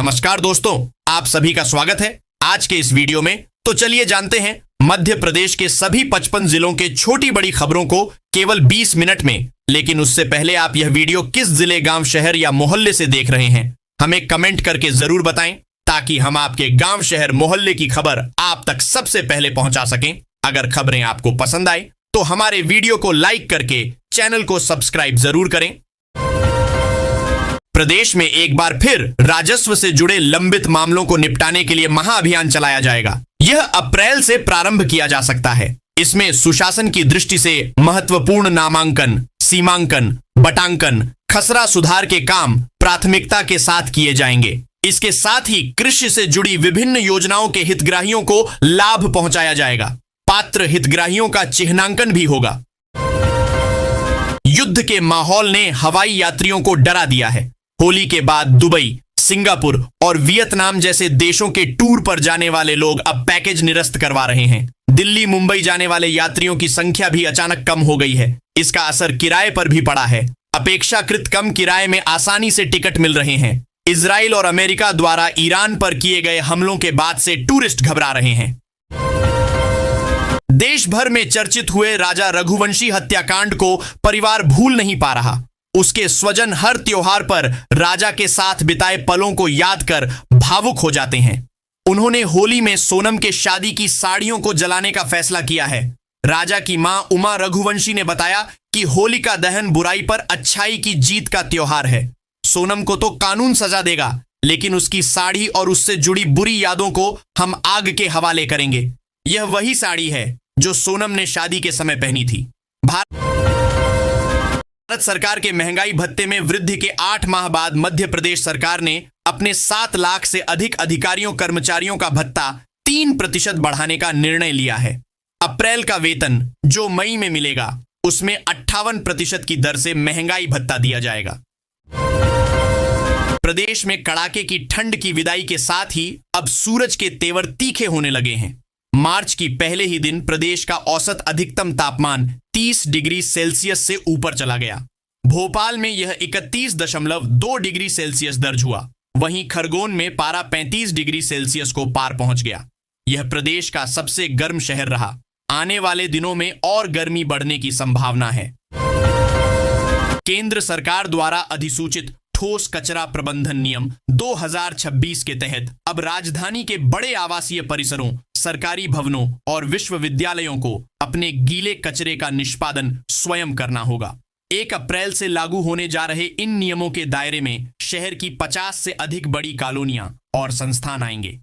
नमस्कार दोस्तों, आप सभी का स्वागत है आज के इस वीडियो में। तो चलिए जानते हैं मध्य प्रदेश के सभी 55 जिलों के छोटी बड़ी खबरों को केवल 20 मिनट में। लेकिन उससे पहले आप यह वीडियो किस जिले, गांव, शहर या मोहल्ले से देख रहे हैं, हमें कमेंट करके जरूर बताएं, ताकि हम आपके गांव, शहर, मोहल्ले की खबर आप तक सबसे पहले पहुंचा सकें। अगर खबरें आपको पसंद आए तो हमारे वीडियो को लाइक करके चैनल को सब्सक्राइब जरूर करें। प्रदेश में एक बार फिर राजस्व से जुड़े लंबित मामलों को निपटाने के लिए महाअभियान चलाया जाएगा। यह अप्रैल से प्रारंभ किया जा सकता है। इसमें सुशासन की दृष्टि से महत्वपूर्ण नामांकन, सीमांकन, बटांकन, खसरा सुधार के काम प्राथमिकता के साथ किए जाएंगे। इसके साथ ही कृषि से जुड़ी विभिन्न योजनाओं के हितग्राहियों को लाभ पहुंचाया जाएगा। पात्र हितग्राहियों का चिन्हांकन भी होगा। युद्ध के माहौल ने हवाई यात्रियों को डरा दिया है। होली के बाद दुबई, सिंगापुर और वियतनाम जैसे देशों के टूर पर जाने वाले लोग अब पैकेज निरस्त करवा रहे हैं। दिल्ली, मुंबई जाने वाले यात्रियों की संख्या भी अचानक कम हो गई है। इसका असर किराए पर भी पड़ा है। अपेक्षाकृत कम किराए में आसानी से टिकट मिल रहे हैं। इजराइल और अमेरिका द्वारा ईरान पर किए गए हमलों के बाद से टूरिस्ट घबरा रहे हैं। देश भर में चर्चित हुए राजा रघुवंशी हत्याकांड को परिवार भूल नहीं पा रहा। उसके स्वजन हर त्योहार पर राजा के साथ बिताए पलों को याद कर भावुक हो जाते हैं। उन्होंने होली में सोनम के शादी की साड़ियों को जलाने का फैसला किया है। राजा की मां उमा रघुवंशी ने बताया कि होलिका दहन बुराई पर अच्छाई की जीत का त्योहार है। सोनम को तो कानून सजा देगा, लेकिन उसकी साड़ी और उससे जुड़ी बुरी यादों को हम आग के हवाले करेंगे। यह वही साड़ी है जो सोनम ने शादी के समय पहनी थी। भारत सरकार के महंगाई भत्ते में वृद्धि के 8 माह बाद मध्य प्रदेश सरकार ने अपने 7 लाख से अधिक अधिकारियों कर्मचारियों का भत्ता 3% बढ़ाने का निर्णय लिया है। अप्रैल का वेतन जो मई में मिलेगा, उसमें 58% की दर से महंगाई भत्ता दिया जाएगा। प्रदेश में कड़ाके की ठंड की विदाई के साथ ही अब सूरज के तेवर तीखे होने लगे हैं। मार्च की पहले ही दिन प्रदेश का औसत अधिकतम तापमान 30 डिग्री सेल्सियस से ऊपर चला गया। भोपाल में यह 31.2 डिग्री सेल्सियस दर्ज हुआ। वहीं खरगोन में पारा 35 डिग्री सेल्सियस को पार पहुंच गया। यह प्रदेश का सबसे गर्म शहर रहा। आने वाले दिनों में और गर्मी बढ़ने की संभावना है। केंद्र सरकार द्वारा अधिसूचित ठोस कचरा प्रबंधन नियम 2026 के तहत अब राजधानी के बड़े आवासीय परिसरों, सरकारी भवनों और विश्वविद्यालयों को अपने गीले कचरे का निष्पादन स्वयं करना होगा। 1 अप्रैल से लागू होने जा रहे इन नियमों के दायरे में शहर की 50 से अधिक बड़ी कॉलोनियां और संस्थान आएंगे।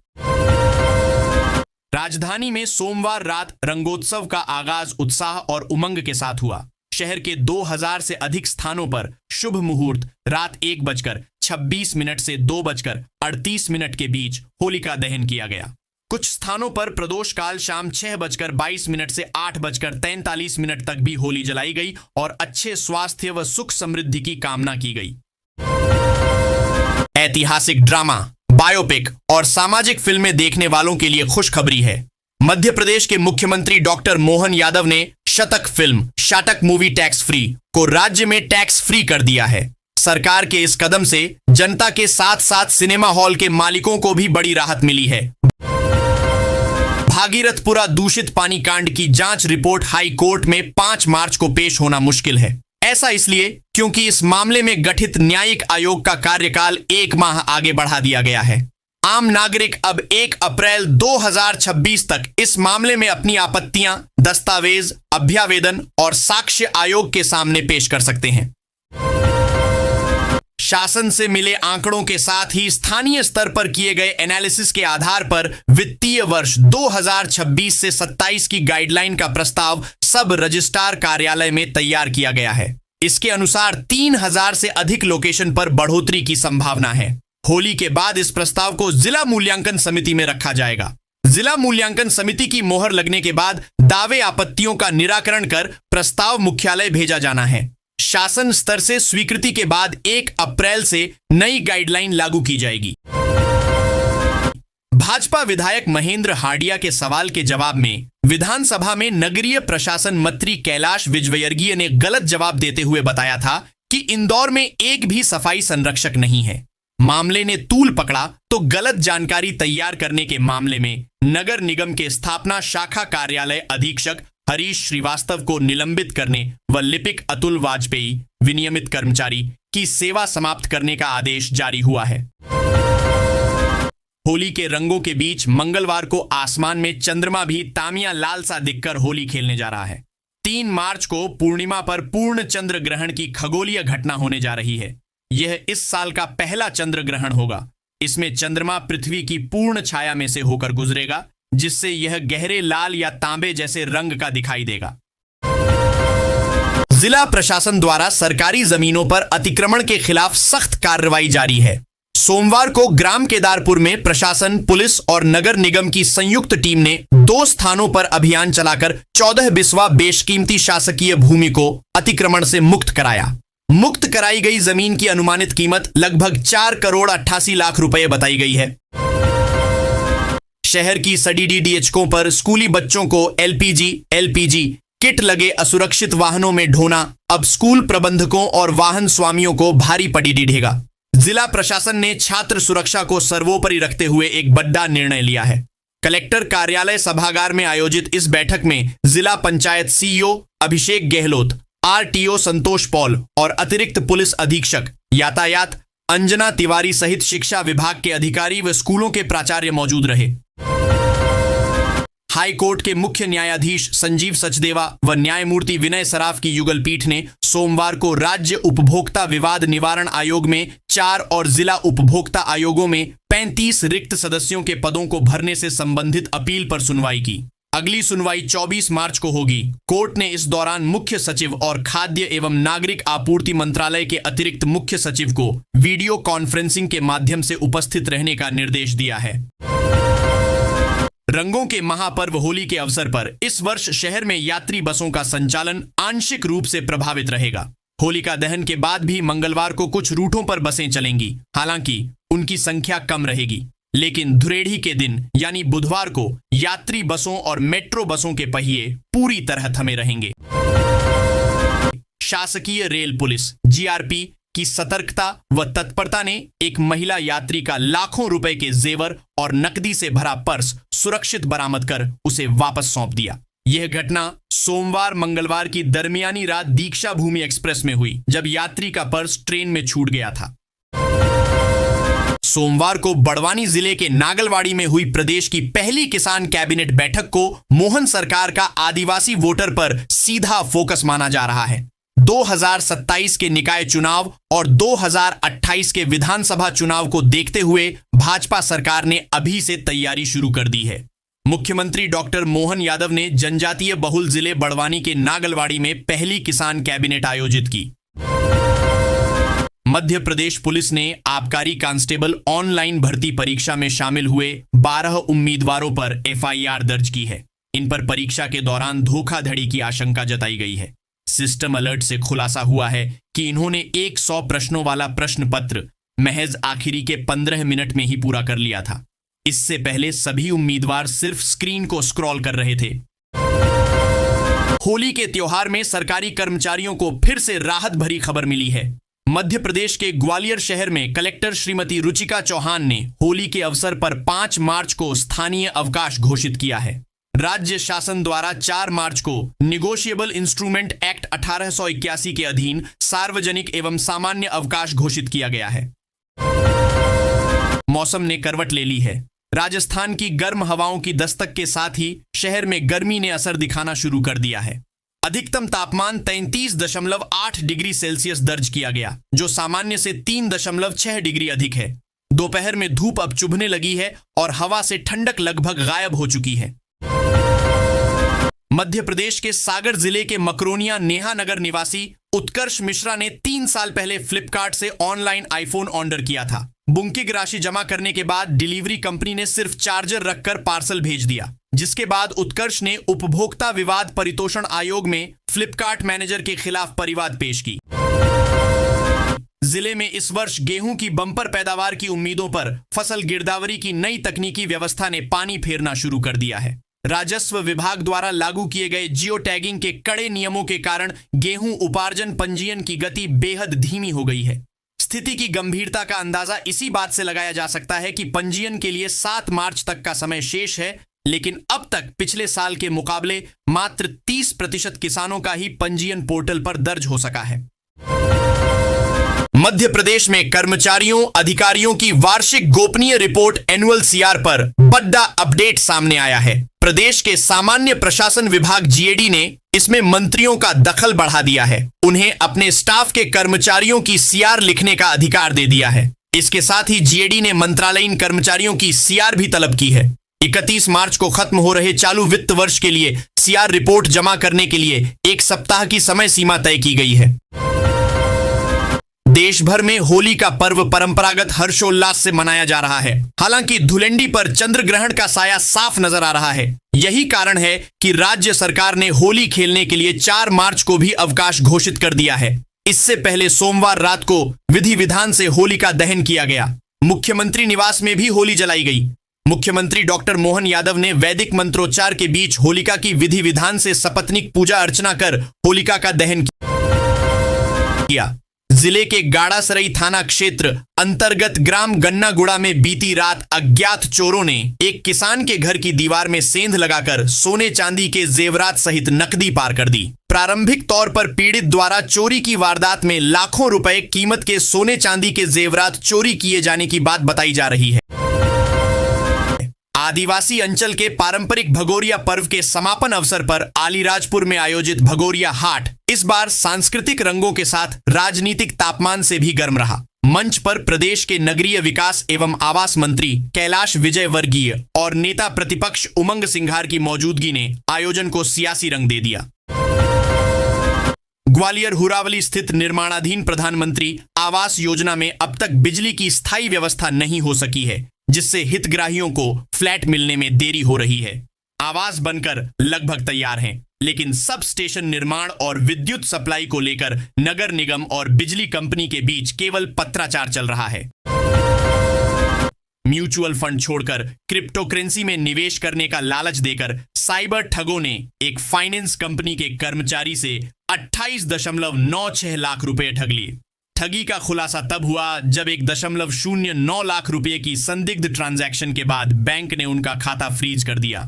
राजधानी में सोमवार रात रंगोत्सव का आगाज उत्साह और उमंग के साथ हुआ। शहर के 2000 से अधिक स्थानों पर शुभ मुहूर्त रात 1:26 से 2:38 के बीच होलिका दहन किया गया। कुछ स्थानों पर प्रदोष काल शाम 6:22 से 8:43 तक भी होली जलाई गई और अच्छे स्वास्थ्य व सुख समृद्धि की कामना की गई। ऐतिहासिक ड्रामा, बायोपिक और सामाजिक फिल्में देखने वालों के लिए खुशखबरी है। मध्य प्रदेश के मुख्यमंत्री डॉक्टर मोहन यादव ने शतक फिल्म शाटक मूवी टैक्स फ्री को राज्य में टैक्स फ्री कर दिया है। सरकार के इस कदम से जनता के साथ साथ सिनेमा हॉल के मालिकों को भी बड़ी राहत मिली है। भागीरथपुरा दूषित पानी कांड की जांच रिपोर्ट हाई कोर्ट में 5 मार्च को पेश होना मुश्किल है। ऐसा इसलिए क्योंकि इस मामले में गठित न्यायिक आयोग का कार्यकाल 1 माह आगे बढ़ा दिया गया है। आम नागरिक अब 1 अप्रैल 2026 तक इस मामले में अपनी आपत्तियां, दस्तावेज, अभ्यावेदन और साक्ष्य आयोग के सामने पेश कर सकते हैं। शासन से मिले आंकड़ों के साथ ही स्थानीय स्तर पर किए गए एनालिसिस के आधार पर वित्तीय वर्ष 2026 से 27 की गाइडलाइन का प्रस्ताव सब रजिस्ट्रार कार्यालय में तैयार किया गया है। इसके अनुसार 3000 से अधिक लोकेशन पर बढ़ोतरी की संभावना है। होली के बाद इस प्रस्ताव को जिला मूल्यांकन समिति में रखा जाएगा। जिला मूल्यांकन समिति की मोहर लगने के बाद दावे आपत्तियों का निराकरण कर प्रस्ताव मुख्यालय भेजा जाना है। शासन स्तर से स्वीकृति के बाद 1 अप्रैल से नई गाइडलाइन लागू की जाएगी। भाजपा विधायक महेंद्र हार्डिया के सवाल के जवाब में विधानसभा में नगरीय प्रशासन मंत्री कैलाश विजयवर्गीय ने गलत जवाब देते हुए बताया था कि इंदौर में एक भी सफाई संरक्षक नहीं है। मामले ने तूल पकड़ा तो गलत जानकारी तैयार करने के मामले में नगर निगम के स्थापना शाखा कार्यालय अधीक्षक हरीश श्रीवास्तव को निलंबित करने व लिपिक अतुल वाजपेयी विनियमित कर्मचारी की सेवा समाप्त करने का आदेश जारी हुआ है। होली के रंगों के बीच मंगलवार को आसमान में चंद्रमा भी तामिया लाल सा दिखकर होली खेलने जा रहा है। 3 मार्च को पूर्णिमा पर पूर्ण चंद्र ग्रहण की खगोलीय घटना होने जा रही है। यह इस साल का पहला चंद्र ग्रहण होगा। इसमें चंद्रमा पृथ्वी की पूर्ण छाया में से होकर गुजरेगा, जिससे यह गहरे लाल या तांबे जैसे रंग का दिखाई देगा। जिला प्रशासन द्वारा सरकारी जमीनों पर अतिक्रमण के खिलाफ सख्त कार्रवाई जारी है। सोमवार को ग्राम केदारपुर में प्रशासन, पुलिस और नगर निगम की संयुक्त टीम ने 2 स्थानों पर अभियान चलाकर 14 बिस्वा बेशकीमती शासकीय भूमि को अतिक्रमण से मुक्त कराया। मुक्त कराई गई जमीन की अनुमानित कीमत लगभग 4 करोड़ 88 लाख रुपए बताई गई है। शहर की सड़ी डीडीएचकों पर स्कूली बच्चों को एलपीजी किट लगे असुरक्षित वाहनों में ढोना अब स्कूल प्रबंधकों और वाहन स्वामियों को भारी पड़ी ढीढ़ेगा। जिला प्रशासन ने छात्र सुरक्षा को सर्वोपरि रखते हुए एक बड़ा निर्णय लिया है। कलेक्टर कार्यालय सभागार में आयोजित इस बैठक में जिला पंचायत सीईओ अभिषेक गहलोत, आरटीओ संतोष पॉल और अतिरिक्त पुलिस अधीक्षक यातायात अंजना तिवारी सहित शिक्षा विभाग के अधिकारी व स्कूलों के प्राचार्य मौजूद रहे। हाई कोर्ट के मुख्य न्यायाधीश संजीव सचदेवा व न्यायमूर्ति विनय सराफ की युगल पीठ ने सोमवार को राज्य उपभोक्ता विवाद निवारण आयोग में 4 और जिला उपभोक्ता आयोगों में 35 रिक्त सदस्यों के पदों को भरने से संबंधित अपील पर सुनवाई की। अगली सुनवाई 24 मार्च को होगी। कोर्ट ने इस दौरान मुख्य सचिव और खाद्य एवं नागरिक आपूर्ति मंत्रालय के अतिरिक्त मुख्य सचिव को वीडियो कॉन्फ्रेंसिंग के माध्यम से उपस्थित रहने का निर्देश दिया है। रंगों के महापर्व होली के अवसर पर इस वर्ष शहर में यात्री बसों का संचालन आंशिक रूप से प्रभावित रहेगा। होलिका दहन के बाद भी मंगलवार को कुछ रूटों पर बसें चलेंगी, हालांकि उनकी संख्या कम रहेगी। लेकिन धुरेढ़ी के दिन यानी बुधवार को यात्री बसों और मेट्रो बसों के पहिए पूरी तरह थमे रहेंगे। शासकीय रेल पुलिस जीआरपी की सतर्कता व तत्परता ने एक महिला यात्री का लाखों रुपए के जेवर और नकदी से भरा पर्स सुरक्षित बरामद कर उसे वापस सौंप दिया। यह घटना सोमवार मंगलवार की दरमियानी रात दीक्षा भूमि एक्सप्रेस में हुई, जब यात्री का पर्स ट्रेन में छूट गया था। सोमवार को बड़वानी जिले के नागलवाड़ी में हुई प्रदेश की पहली किसान कैबिनेट बैठक को मोहन सरकार का आदिवासी वोटर पर सीधा फोकस माना जा रहा है। 2027 के निकाय चुनाव और 2028 के विधानसभा चुनाव को देखते हुए भाजपा सरकार ने अभी से तैयारी शुरू कर दी है। मुख्यमंत्री डॉक्टर मोहन यादव ने जनजातीय बहुल जिले बड़वानी के नागलवाड़ी में पहली किसान कैबिनेट आयोजित की। मध्य प्रदेश पुलिस ने आबकारी कांस्टेबल ऑनलाइन भर्ती परीक्षा में शामिल हुए 12 उम्मीदवारों पर एफआईआर दर्ज की है। इन पर परीक्षा के दौरान धोखाधड़ी की आशंका जताई गई है। सिस्टम अलर्ट से खुलासा हुआ है कि इन्होंने 100 प्रश्नों वाला प्रश्न पत्र महज आखिरी के 15 मिनट में ही पूरा कर लिया था। इससे पहले सभी उम्मीदवार सिर्फ स्क्रीन को स्क्रॉल कर रहे थे। होली के त्योहार में सरकारी कर्मचारियों को फिर से राहत भरी खबर मिली है। मध्य प्रदेश के ग्वालियर शहर में कलेक्टर श्रीमती रुचिका चौहान ने होली के अवसर पर 5 मार्च को स्थानीय अवकाश घोषित किया है। राज्य शासन द्वारा 4 मार्च को निगोशिएबल इंस्ट्रूमेंट एक्ट 1881 के अधीन सार्वजनिक एवं सामान्य अवकाश घोषित किया गया है। मौसम ने करवट ले ली है। राजस्थान की गर्म हवाओं की दस्तक के साथ ही शहर में गर्मी ने असर दिखाना शुरू कर दिया है। अधिकतम तापमान 33.8 डिग्री सेल्सियस दर्ज किया गया, जो सामान्य से 3.6 डिग्री अधिक है। दोपहर में धूप अब चुभने लगी है और हवा से ठंडक लगभग गायब हो चुकी है। मध्य प्रदेश के सागर जिले के मकरोनिया नेहा नगर निवासी उत्कर्ष मिश्रा ने 3 साल पहले फ्लिपकार्ट से ऑनलाइन आईफोन ऑर्डर किया था। बुकिंग राशि जमा करने के बाद डिलीवरी कंपनी ने सिर्फ चार्जर रखकर पार्सल भेज दिया, जिसके बाद उत्कर्ष ने उपभोक्ता विवाद परितोषण आयोग में फ्लिपकार्ट मैनेजर के खिलाफ परिवाद पेश की। जिले में इस वर्ष गेहूं की बंपर पैदावार की उम्मीदों पर फसल गिरदावरी की नई तकनीकी व्यवस्था ने पानी फेरना शुरू कर दिया है। राजस्व विभाग द्वारा लागू किए गए जियो टैगिंग के कड़े नियमों के कारण गेहूं उपार्जन पंजीयन की गति बेहद धीमी हो गई है। स्थिति की गंभीरता का अंदाजा इसी बात से लगाया जा सकता है कि पंजीयन के लिए 7 मार्च तक का समय शेष है, लेकिन अब तक पिछले साल के मुकाबले मात्र 30% किसानों का ही पंजीयन पोर्टल पर दर्ज हो सका है। मध्य प्रदेश में कर्मचारियों अधिकारियों की वार्षिक गोपनीय रिपोर्ट एनुअल सीआर पर बड़ा अपडेट सामने आया है। प्रदेश के सामान्य प्रशासन विभाग जीएडी ने इसमें मंत्रियों का दखल बढ़ा दिया है। उन्हें अपने स्टाफ के कर्मचारियों की सीआर लिखने का अधिकार दे दिया है। इसके साथ ही जीएडी ने मंत्रालयीन कर्मचारियों की सीआर भी तलब की है। 31 मार्च को खत्म हो रहे चालू वित्त वर्ष के लिए सीआर रिपोर्ट जमा करने के लिए 1 सप्ताह की समय सीमा तय की गई है। देश भर में होली का पर्व परंपरागत हर्षोल्लास से मनाया जा रहा है। हालांकि धुलेंडी पर चंद्र ग्रहण का साया साफ नजर आ रहा है। यही कारण है कि राज्य सरकार ने होली खेलने के लिए 4 मार्च को भी अवकाश घोषित कर दिया है। इससे पहले सोमवार रात को विधि विधान से होलिका दहन किया गया। मुख्यमंत्री निवास में भी होली जलाई गई। मुख्यमंत्री डॉक्टर मोहन यादव ने वैदिक मंत्रोच्चार के बीच होलिका की विधि विधान से सपत्नीक पूजा अर्चना कर होलिका का दहन किया। जिले के गाड़ासरई थाना क्षेत्र अंतर्गत ग्राम गन्नागुड़ा में बीती रात अज्ञात चोरों ने एक किसान के घर की दीवार में सेंध लगाकर सोने चांदी के जेवरात सहित नकदी पार कर दी। प्रारंभिक तौर पर पीड़ित द्वारा चोरी की वारदात में लाखों रुपए कीमत के सोने चांदी के जेवरात चोरी किए जाने की बात बताई जा रही है। आदिवासी अंचल के पारंपरिक भगोरिया पर्व के समापन अवसर पर अलीराजपुर में आयोजित भगोरिया हाट इस बार सांस्कृतिक रंगों के साथ राजनीतिक तापमान से भी गर्म रहा। मंच पर प्रदेश के नगरीय विकास एवं आवास मंत्री कैलाश विजयवर्गीय और नेता प्रतिपक्ष उमंग सिंघार की मौजूदगी ने आयोजन को सियासी रंग दे दिया। ग्वालियर हुरावली स्थित निर्माणाधीन प्रधानमंत्री आवास योजना में अब तक बिजली की स्थायी व्यवस्था नहीं हो सकी है, जिससे हितग्राहियों को फ्लैट मिलने में देरी हो रही है। आवास बनकर लगभग तैयार हैं, लेकिन सब स्टेशन निर्माण और विद्युत सप्लाई को लेकर नगर निगम और बिजली कंपनी के बीच केवल पत्राचार चल रहा है। म्यूचुअल फंड छोड़कर क्रिप्टो करेंसी में निवेश करने का लालच देकर साइबर ठगों ने एक फाइनेंस कंपनी के कर्मचारी से 28.96 लाख रुपए ठग लिए। ठगी का खुलासा तब हुआ जब 1.09 लाख रुपए की संदिग्ध ट्रांजैक्शन के बाद बैंक ने उनका खाता फ्रीज कर दिया।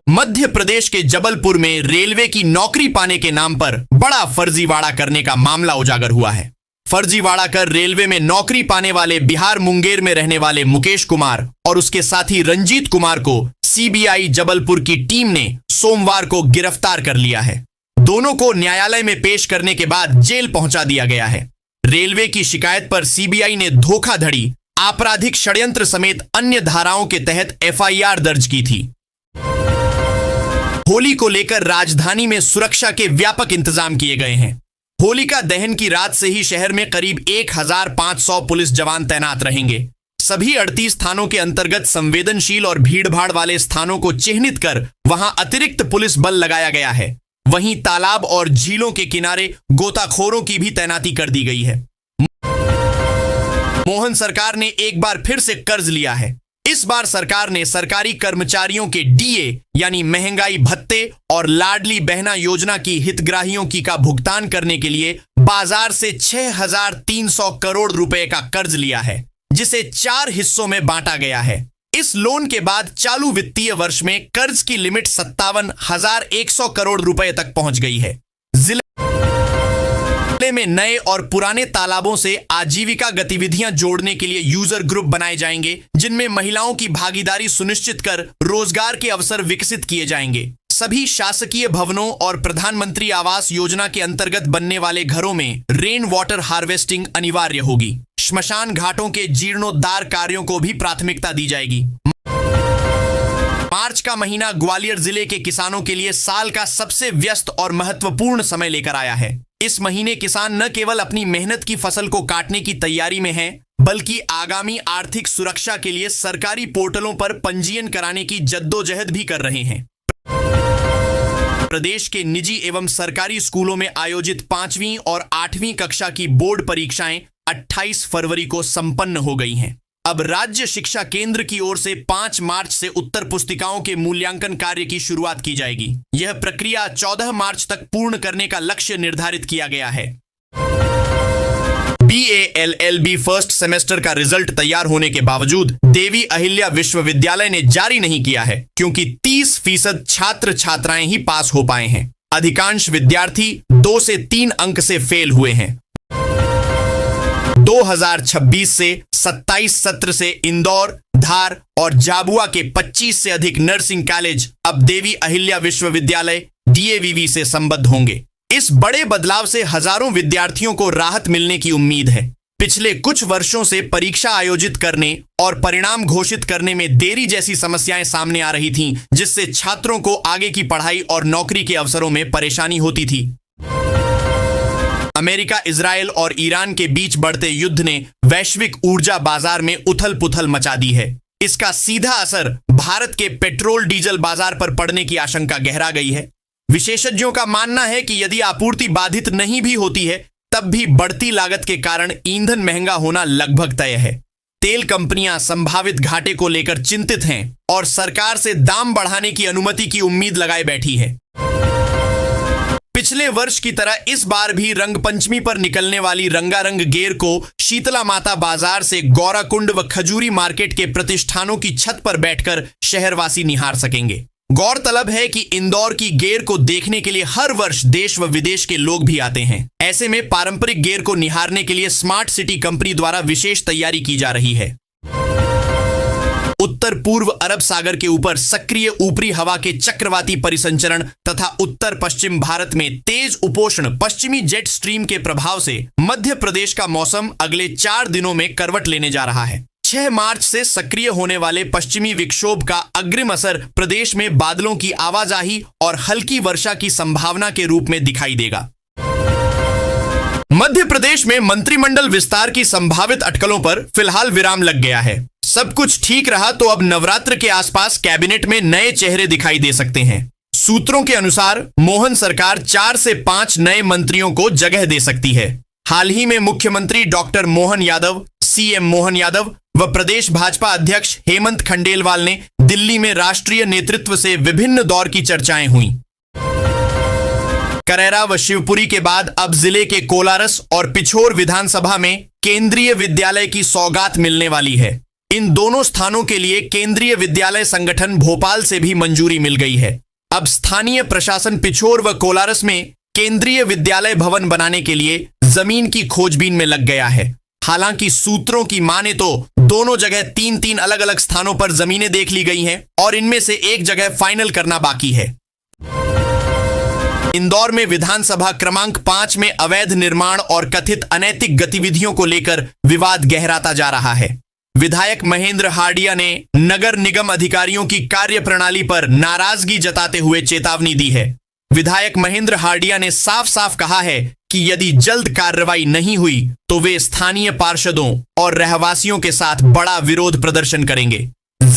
मध्य प्रदेश के जबलपुर में रेलवे की नौकरी पाने के नाम पर बड़ा फर्जीवाड़ा करने का मामला उजागर हुआ है। फर्जीवाड़ा कर रेलवे में नौकरी पाने वाले बिहार मुंगेर में रहने वाले मुकेश कुमार और उसके साथी रंजीत कुमार को सीबीआई जबलपुर की टीम ने सोमवार को गिरफ्तार कर लिया है। दोनों को न्यायालय में पेश करने के बाद जेल पहुंचा दिया गया है। रेलवे की शिकायत पर सीबीआई ने धोखाधड़ी, आपराधिक षड्यंत्र समेत अन्य धाराओं के तहत एफआईआर दर्ज की थी। होली को लेकर राजधानी में सुरक्षा के व्यापक इंतजाम किए गए हैं। होलिका दहन की रात से ही शहर में करीब 1500 पुलिस जवान तैनात रहेंगे। सभी 38 थानों के अंतर्गत संवेदनशील और भीड़भाड़ वाले स्थानों को चिन्हित कर वहां अतिरिक्त पुलिस बल लगाया गया है। वहीं तालाब और झीलों के किनारे गोताखोरों की भी तैनाती कर दी गई है। मोहन सरकार ने एक बार फिर से कर्ज लिया है। इस बार सरकार ने सरकारी कर्मचारियों के डीए यानी महंगाई भत्ते और लाडली बहना योजना की हितग्राहियों की का भुगतान करने के लिए बाजार से 6,300 करोड़ रुपए का कर्ज लिया है, जिसे 4 हिस्सों में बांटा गया है। इस लोन के बाद चालू वित्तीय वर्ष में कर्ज की लिमिट 57,100 करोड़ रुपए तक पहुंच गई है। जिले में नए और पुराने तालाबों से आजीविका गतिविधियां जोड़ने के लिए यूजर ग्रुप बनाए जाएंगे, जिनमें महिलाओं की भागीदारी सुनिश्चित कर रोजगार के अवसर विकसित किए जाएंगे। सभी शासकीय भवनों और प्रधानमंत्री आवास योजना के अंतर्गत बनने वाले घरों में रेन वाटर हार्वेस्टिंग अनिवार्य होगी। श्मशान घाटों के जीर्णोद्धार कार्यों को भी प्राथमिकता दी जाएगी। मार्च का महीना ग्वालियर जिले के किसानों के लिए साल का सबसे व्यस्त और महत्वपूर्ण समय लेकर आया है। इस महीने किसान न केवल अपनी मेहनत की फसल को काटने की तैयारी में हैं, बल्कि आगामी आर्थिक सुरक्षा के लिए सरकारी पोर्टलों पर पंजीयन कराने की जद्दोजहद भी कर रहे हैं। प्रदेश के निजी एवं सरकारी स्कूलों में आयोजित 5वीं और 8वीं कक्षा की बोर्ड परीक्षाएं 28 फरवरी को संपन्न हो गई हैं। अब राज्य शिक्षा केंद्र की ओर से 5 मार्च से उत्तर पुस्तिकाओं के मूल्यांकन कार्य की शुरुआत की जाएगी। यह प्रक्रिया 14 मार्च तक पूर्ण करने का लक्ष्य निर्धारित किया गया है। BA LLB फर्स्ट सेमेस्टर का रिजल्ट तैयार होने के बावजूद देवी अहिल्या विश्वविद्यालय ने जारी नहीं किया है, क्योंकि 30% छात्र छात्राएं ही पास हो पाए हैं। अधिकांश विद्यार्थी 2 से 3 अंक से फेल हुए हैं। 2026 से 27 सत्र से इंदौर, धार और झाबुआ के 25 से अधिक नर्सिंग कॉलेज अब देवी अहिल्या विश्वविद्यालय DAVV से संबद्ध होंगे। इस बड़े बदलाव से हजारों विद्यार्थियों को राहत मिलने की उम्मीद है। पिछले कुछ वर्षों से परीक्षा आयोजित करने और परिणाम घोषित करने में देरी जैसी समस्याएं सामने आ रही थीं, जिससे छात्रों को आगे की पढ़ाई और नौकरी के अवसरों में परेशानी होती थी। अमेरिका, इजराइल और ईरान के बीच बढ़ते युद्ध ने वैश्विक ऊर्जा बाजार में उथल पुथल मचा दी है। इसका सीधा असर भारत के पेट्रोल डीजल बाजार पर पड़ने की आशंका गहरा गई है। विशेषज्ञों का मानना है कि यदि आपूर्ति बाधित नहीं भी होती है, तब भी बढ़ती लागत के कारण ईंधन महंगा होना लगभग तय है। तेल कंपनियां संभावित घाटे को लेकर चिंतित हैं और सरकार से दाम बढ़ाने की अनुमति की उम्मीद लगाए बैठी है। पिछले वर्ष की तरह इस बार भी रंगपंचमी पर निकलने वाली रंगारंग गेर को शीतला माता बाजार से गौराकुंड व खजूरी मार्केट के प्रतिष्ठानों की छत पर बैठकर शहरवासी निहार सकेंगे। गौरतलब है कि इंदौर की गेर को देखने के लिए हर वर्ष देश व विदेश के लोग भी आते हैं। ऐसे में पारंपरिक गेर को निहारने के लिए स्मार्ट सिटी कंपनी द्वारा विशेष तैयारी की जा रही है। उत्तर पूर्व अरब सागर के ऊपर सक्रिय ऊपरी हवा के चक्रवाती परिसंचरण तथा उत्तर पश्चिम भारत में तेज उपोष्ण पश्चिमी जेट स्ट्रीम के प्रभाव से मध्य प्रदेश का मौसम अगले 4 दिनों में करवट लेने जा रहा है। 6 मार्च से सक्रिय होने वाले पश्चिमी विक्षोभ का अग्रिम असर प्रदेश में बादलों की आवाजाही और हल्की वर्षा की संभावना के रूप में दिखाई देगा। मध्य प्रदेश में मंत्रिमंडल विस्तार की संभावित अटकलों पर फिलहाल विराम लग गया है। सब कुछ ठीक रहा तो अब नवरात्र के आसपास कैबिनेट में नए चेहरे दिखाई दे सकते हैं। सूत्रों के अनुसार मोहन सरकार 4 से 5 नए मंत्रियों को जगह दे सकती है। हाल ही में मुख्यमंत्री डॉक्टर मोहन यादव, CM मोहन यादव व प्रदेश भाजपा अध्यक्ष हेमंत खंडेलवाल ने दिल्ली में राष्ट्रीय नेतृत्व से विभिन्न दौर की चर्चाएं हुई। करेरा व शिवपुरी के बाद अब जिले के कोलारस और पिछोर विधानसभा में केंद्रीय विद्यालय की सौगात मिलने वाली है। इन दोनों स्थानों के लिए केंद्रीय विद्यालय संगठन भोपाल से भी मंजूरी मिल गई है। अब स्थानीय प्रशासन पिछोर व कोलारस में केंद्रीय विद्यालय भवन बनाने के लिए जमीन की खोजबीन में लग गया है। हालांकि सूत्रों की माने तो दोनों जगह 3-3 अलग अलग स्थानों पर जमीनें देख ली गई हैं और इनमें से एक जगह फाइनल करना बाकी है। इंदौर में विधानसभा क्रमांक 5 में अवैध निर्माण और कथित अनैतिक गतिविधियों को लेकर विवाद गहराता जा रहा है। विधायक महेंद्र हार्डिया ने नगर निगम अधिकारियों की कार्यप्रणाली पर नाराजगी जताते हुए चेतावनी दी है। विधायक महेंद्र हार्डिया ने साफ साफ कहा है कि यदि जल्द कार्रवाई नहीं हुई तो वे स्थानीय पार्षदों और रहवासियों के साथ बड़ा विरोध प्रदर्शन करेंगे।